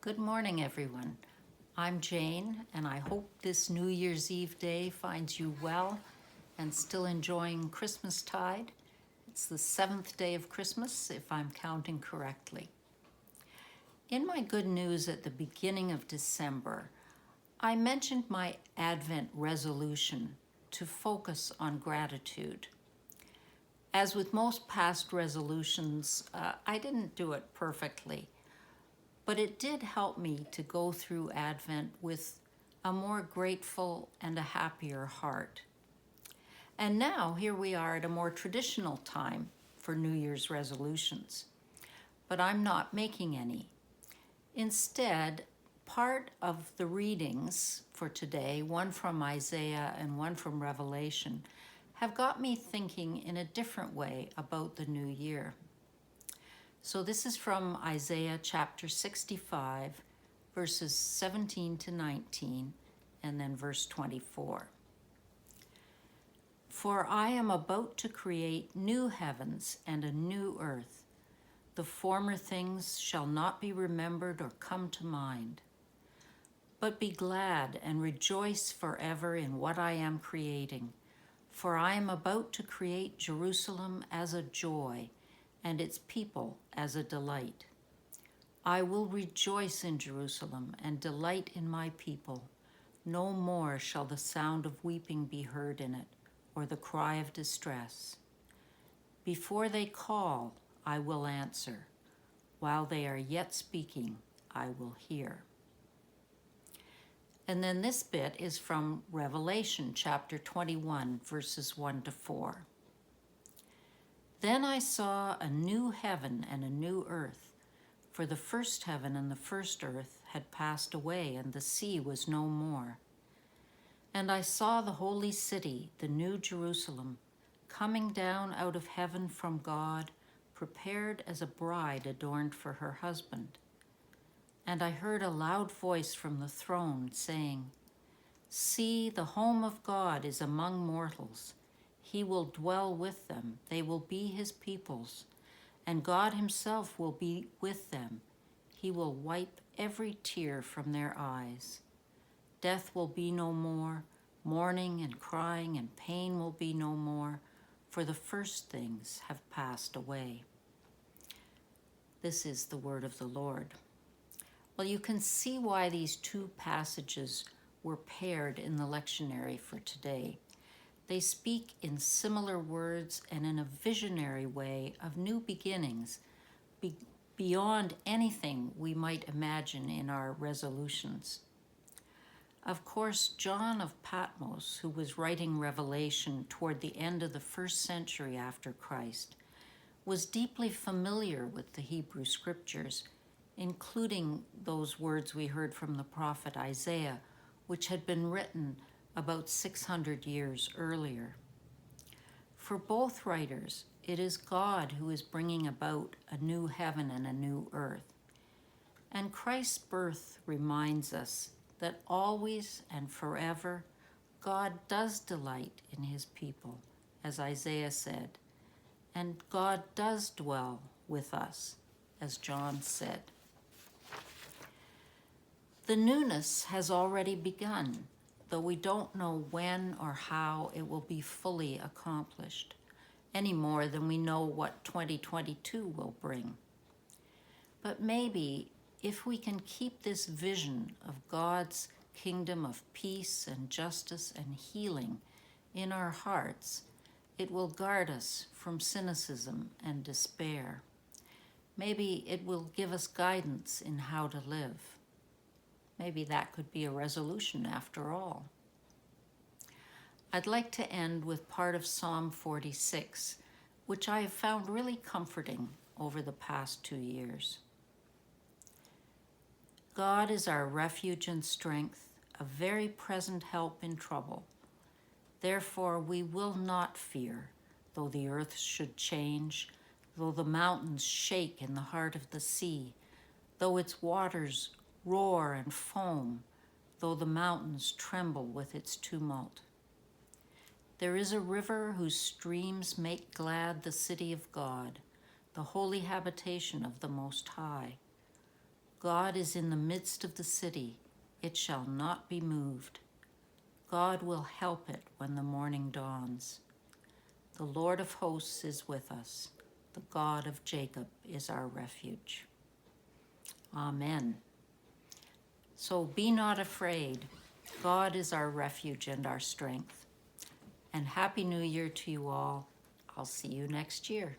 Good morning, everyone. I'm Jane, and I hope this New Year's Eve day finds you well and still enjoying Christmastide. It's the seventh day of Christmas, if I'm counting correctly. In my good news at the beginning of December, I mentioned my Advent resolution to focus on gratitude. As with most past resolutions, I didn't do it perfectly. But it did help me to go through Advent with a more grateful and a happier heart. And now here we are at a more traditional time for New Year's resolutions. But I'm not making any. Instead, part of the readings for today, one from Isaiah and one from Revelation, have got me thinking in a different way about the new year. So this is from Isaiah chapter 65, verses 17 to 19, and then verse 24. For I am about to create new heavens and a new earth. The former things shall not be remembered or come to mind. But be glad and rejoice forever in what I am creating. For I am about to create Jerusalem as a joy, and its people as a delight. I will rejoice in Jerusalem and delight in my people. No more shall the sound of weeping be heard in it, or the cry of distress. Before they call, I will answer. While they are yet speaking, I will hear. And then this bit is from Revelation chapter 21, verses 1 to 4. Then I saw a new heaven and a new earth, for the first heaven and the first earth had passed away, and the sea was no more. And I saw the holy city, the new Jerusalem, coming down out of heaven from God, prepared as a bride adorned for her husband. And I heard a loud voice from the throne saying, See, the home of God is among mortals. He will dwell with them. They will be his peoples, and God himself will be with them. He will wipe every tear from their eyes. Death will be no more. Mourning and crying and pain will be no more, for the first things have passed away. This is the word of the Lord. Well, you can see why these two passages were paired in the lectionary for today. They speak in similar words and in a visionary way of new beginnings, beyond anything we might imagine in our resolutions. Of course, John of Patmos, who was writing Revelation toward the end of the first century after Christ, was deeply familiar with the Hebrew scriptures, including those words we heard from the prophet Isaiah, which had been written about 600 years earlier. For both writers, it is God who is bringing about a new heaven and a new earth. And Christ's birth reminds us that always and forever God does delight in his people, as Isaiah said, and God does dwell with us, as John said. The newness has already begun, though we don't know when or how it will be fully accomplished, any more than we know what 2022 will bring. But maybe if we can keep this vision of God's kingdom of peace and justice and healing in our hearts, it will guard us from cynicism and despair. Maybe it will give us guidance in how to live. Maybe that could be a resolution after all. I'd like to end with part of Psalm 46, which I have found really comforting over the past 2 years. God is our refuge and strength, a very present help in trouble. Therefore we will not fear, though the earth should change, though the mountains shake in the heart of the sea, though its waters roar and foam, though the mountains tremble with its tumult. There is a river whose streams make glad the city of God, the holy habitation of the Most High. God is in the midst of the city. It shall not be moved. God will help it when the morning dawns. The Lord of hosts is with us. The God of Jacob is our refuge. Amen. So be not afraid. God is our refuge and our strength. And Happy New Year to you all. I'll see you next year.